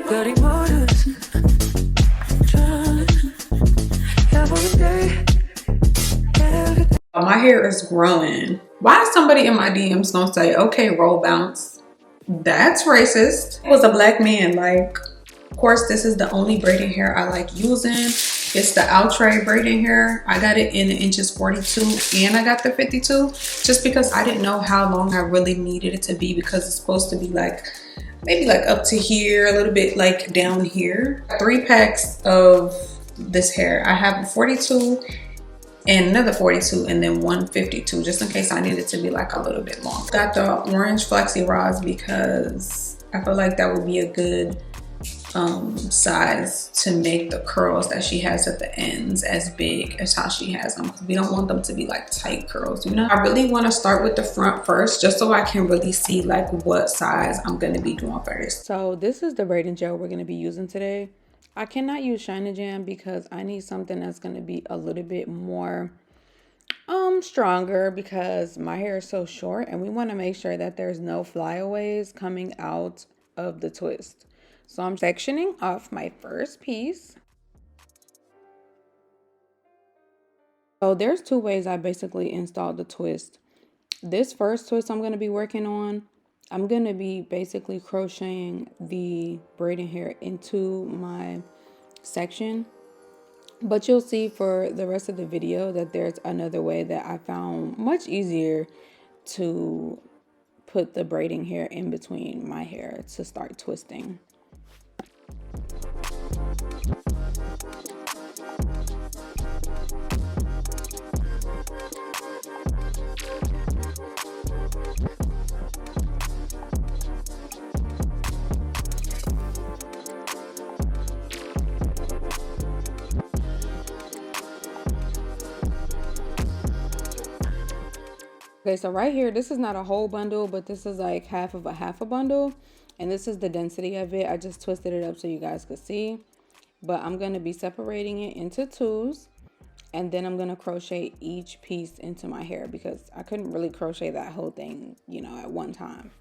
Bloody waters. My hair is growing. Why is somebody in my DMs gonna say, okay, roll bounce? That's racist. It was a black man. Like, of course, this is the only braiding hair I like using. It's the outre braiding hair. I got it in the inches 42 and I got the 52 just because I didn't know how long I really needed it to be, because it's supposed to be like maybe like up to here, a little bit like down here. 3 packs of this hair. I have a 42 and another 42 and then 152 just in case I need it to be like a little bit long. Got the orange flexi rods because I feel like that would be a good size to make the curls that she has at the ends as big as how she has them. We don't want them to be like tight curls, you know. I really want to start with the front first just so I can really see like what size I'm going to be doing first. So this is the braiding gel we're going to be using today. I cannot use Shine Jam because I need something that's going to be a little bit more stronger because my hair is so short and we want to make sure that there's no flyaways coming out of the twist. So I'm sectioning off my first piece. So there's 2 ways I basically installed the twist. This first twist I'm going to be working on, I'm going to be basically crocheting the braiding hair into my section. But you'll see for the rest of the video that there's another way that I found much easier to put the braiding hair in between my hair to start twisting. Okay, so right here, this is not a whole bundle, but this is like half a bundle. And this is the density of it. I just twisted it up so you guys could see. But I'm going to be separating it into 2s. And then I'm going to crochet each piece into my hair because I couldn't really crochet that whole thing, you know, at one time.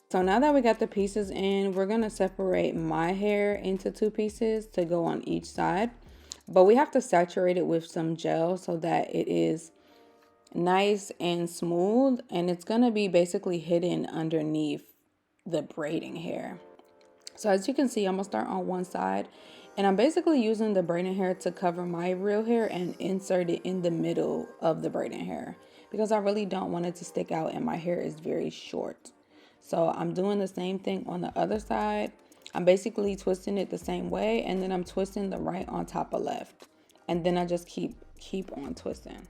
So now that we got the pieces in, we're going to separate my hair into 2 pieces to go on each side. But we have to saturate it with some gel so that it is nice and smooth. And it's going to be basically hidden underneath the braiding hair. So as you can see, I'm going to start on one side. And I'm basically using the braiding hair to cover my real hair and insert it in the middle of the braiding hair. Because I really don't want it to stick out and my hair is very short. So I'm doing the same thing on the other side. I'm basically twisting it the same way, and then I'm twisting the right on top of left. And then I just keep on twisting.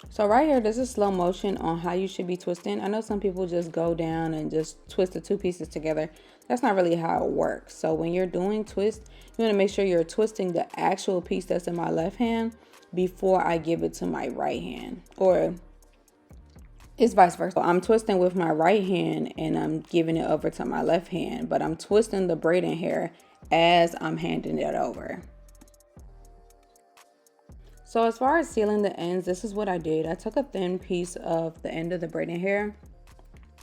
So right here, this is slow motion on how you should be twisting. I know some people just go down and just twist the 2 pieces together. That's not really how it works. So when you're doing twist, you want to make sure you're twisting the actual piece that's in my left hand before I give it to my right hand, or it's vice versa. I'm twisting with my right hand and I'm giving it over to my left hand, but I'm twisting the braiding hair as I'm handing it over. So as far as sealing the ends, this is what I did. I took a thin piece of the end of the braiding hair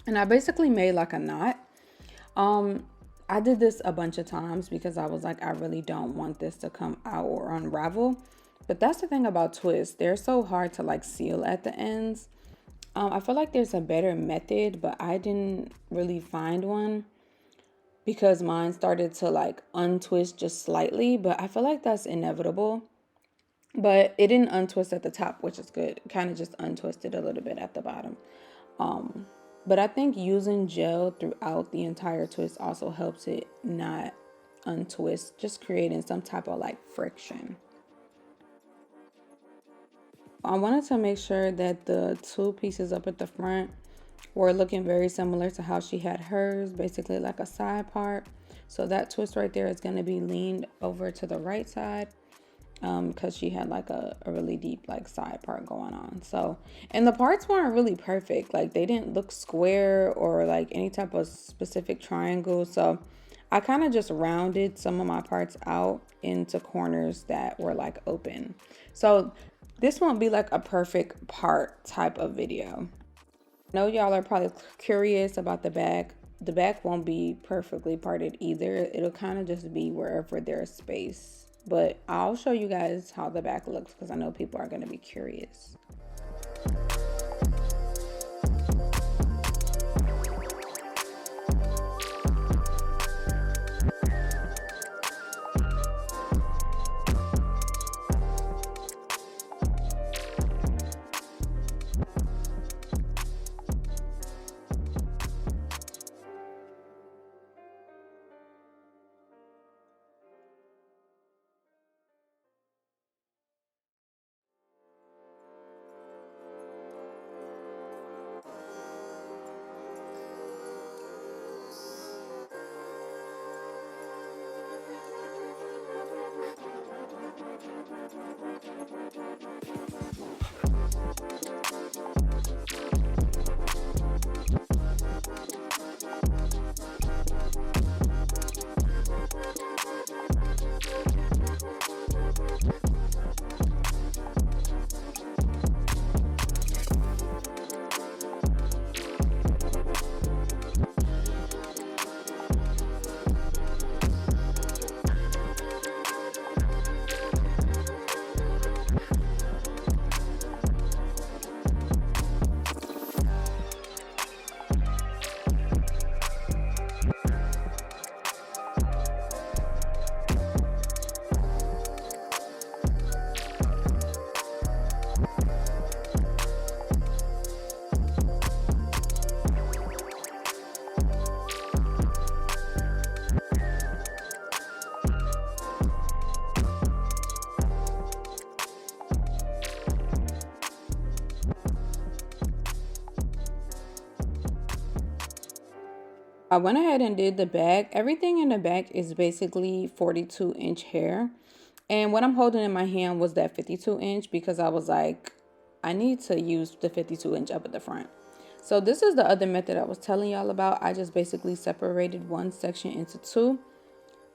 and I basically made like a knot. I did this a bunch of times because I was like, I really don't want this to come out or unravel. But that's the thing about twists. They're so hard to like seal at the ends. I feel like there's a better method, but I didn't really find one because mine started to like untwist just slightly, but I feel like that's inevitable. But it didn't untwist at the top, which is good. It kind of just untwisted a little bit at the bottom. But I think using gel throughout the entire twist also helps it not untwist, just creating some type of like friction. I wanted to make sure that the 2 pieces up at the front were looking very similar to how she had hers, basically like a side part. So that twist right there is going to be leaned over to the right side. because she had like a really deep like side part going on. So, and the parts weren't really perfect. Like they didn't look square or like any type of specific triangle. So I kind of just rounded some of my parts out into corners that were like open. So this won't be like a perfect part type of video. I know y'all are probably curious about the back. The back won't be perfectly parted either. It'll kind of just be wherever there's space. But I'll show you guys how the back looks because I know people are going to be curious. I went ahead and did the back. Everything in the back is basically 42-inch hair. And what I'm holding in my hand was that 52-inch because I was like, I need to use the 52-inch up at the front. So this is the other method I was telling y'all about. I just basically separated one section into two,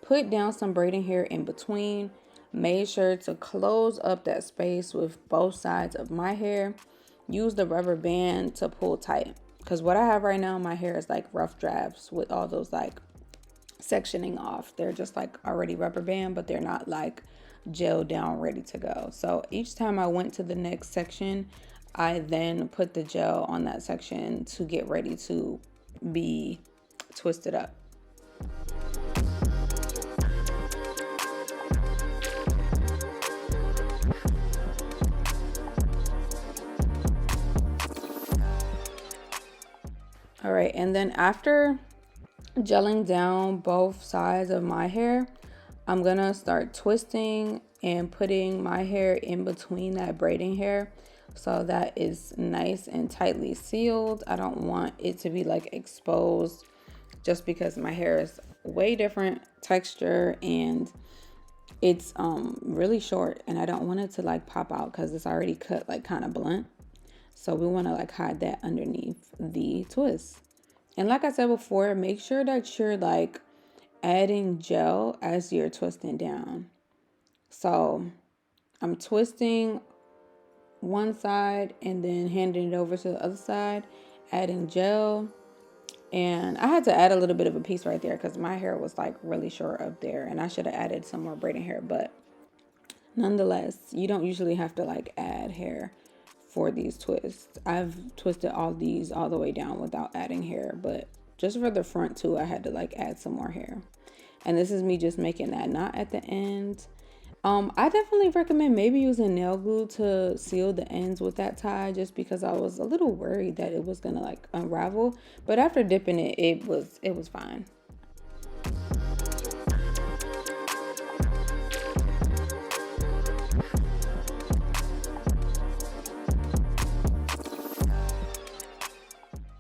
put down some braiding hair in between, made sure to close up that space with both sides of my hair, use the rubber band to pull tight. Because what I have right now, my hair is like rough drafts with all those like sectioning off. They're just like already rubber band, but they're not like gel down ready to go. So each time I went to the next section, I then put the gel on that section to get ready to be twisted up. All right, and then after gelling down both sides of my hair, I'm gonna start twisting and putting my hair in between that braiding hair so that is nice and tightly sealed. I don't want it to be like exposed just because my hair is way different texture and it's really short and I don't want it to like pop out because it's already cut like kind of blunt. So we want to like hide that underneath the twist. And like I said before, make sure that you're like adding gel as you're twisting down. So I'm twisting one side and then handing it over to the other side, adding gel. And I had to add a little bit of a piece right there because my hair was like really short up there and I should have added some more braiding hair. But nonetheless, you don't usually have to like add hair for these twists. I've twisted all these all the way down without adding hair, but just for the front too, I had to like add some more hair. And this is me just making that knot at the end. I definitely recommend maybe using nail glue to seal the ends with that tie just because I was a little worried that it was gonna like unravel. But after dipping it, it was fine.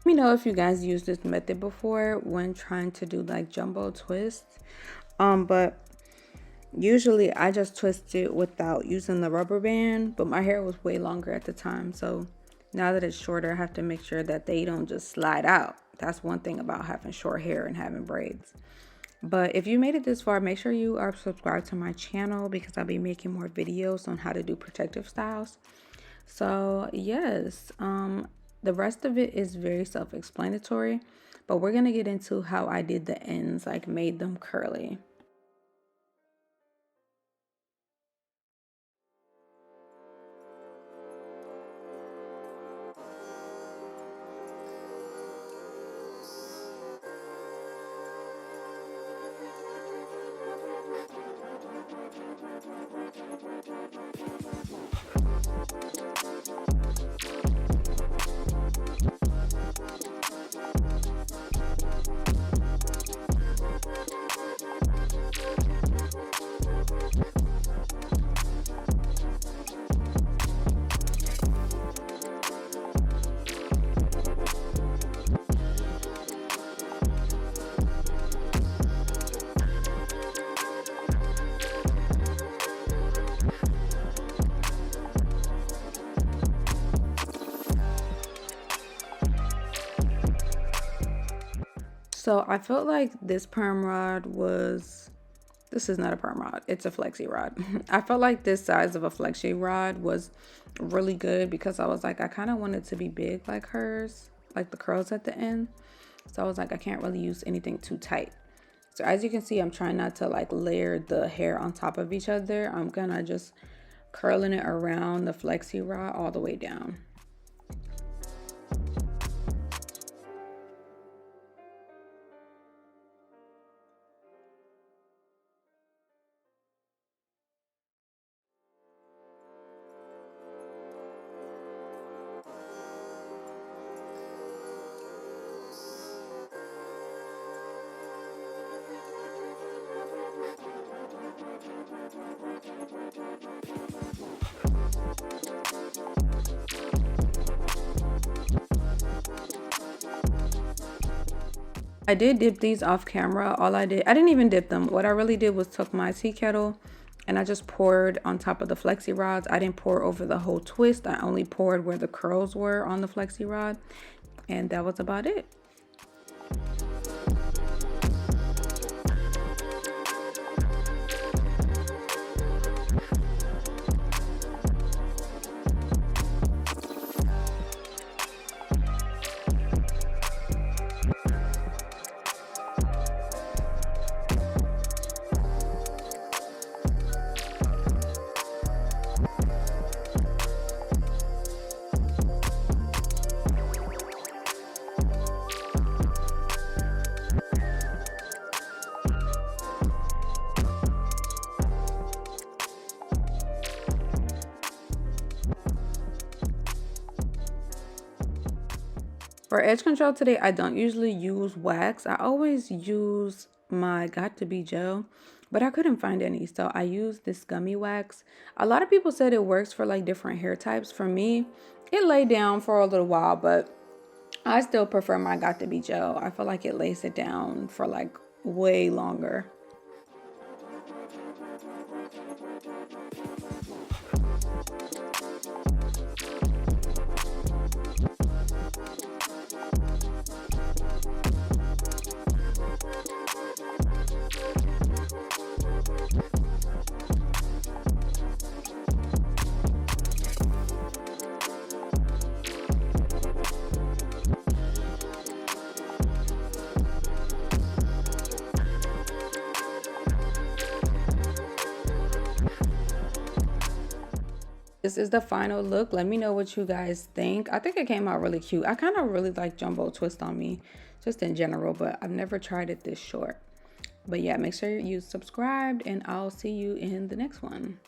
Let me know if you guys used this method before when trying to do like jumbo twists. But Usually I just twist it without using the rubber band, but my hair was way longer at the time. So now that it's shorter, I have to make sure that they don't just slide out. That's one thing about having short hair and having braids. But if you made it this far, make sure you are subscribed to my channel because I'll be making more videos on how to do protective styles. So yes, the rest of it is very self-explanatory, but we're gonna get into how I did the ends, like made them curly. So I felt like this perm rod was, this is not a perm rod, it's a flexi rod. I felt like this size of a flexi rod was really good because I was like, I kind of wanted to be big like hers, like the curls at the end. So I was like, I can't really use anything too tight. So as you can see, I'm trying not to like layer the hair on top of each other. I'm gonna just curling it around the flexi rod all the way down. I did dip these off camera. I didn't even dip them. What I really did was took my tea kettle and I just poured on top of the flexi rods. I didn't pour over the whole twist. I only poured where the curls were on the flexi rod. And that was about it. For edge control today, I don't usually use wax. I always use my Got To Be gel, but I couldn't find any, so I used this gummy wax. A lot of people said it works for like different hair types. For me, it laid down for a little while, but I still prefer my Got To Be gel. I feel like it lays it down for like way longer. This is the final look. Let me know what you guys think. I think it came out really cute. I kind of really like jumbo twist on me, just in general, but I've never tried it this short. But yeah, make sure you subscribed and I'll see you in the next one.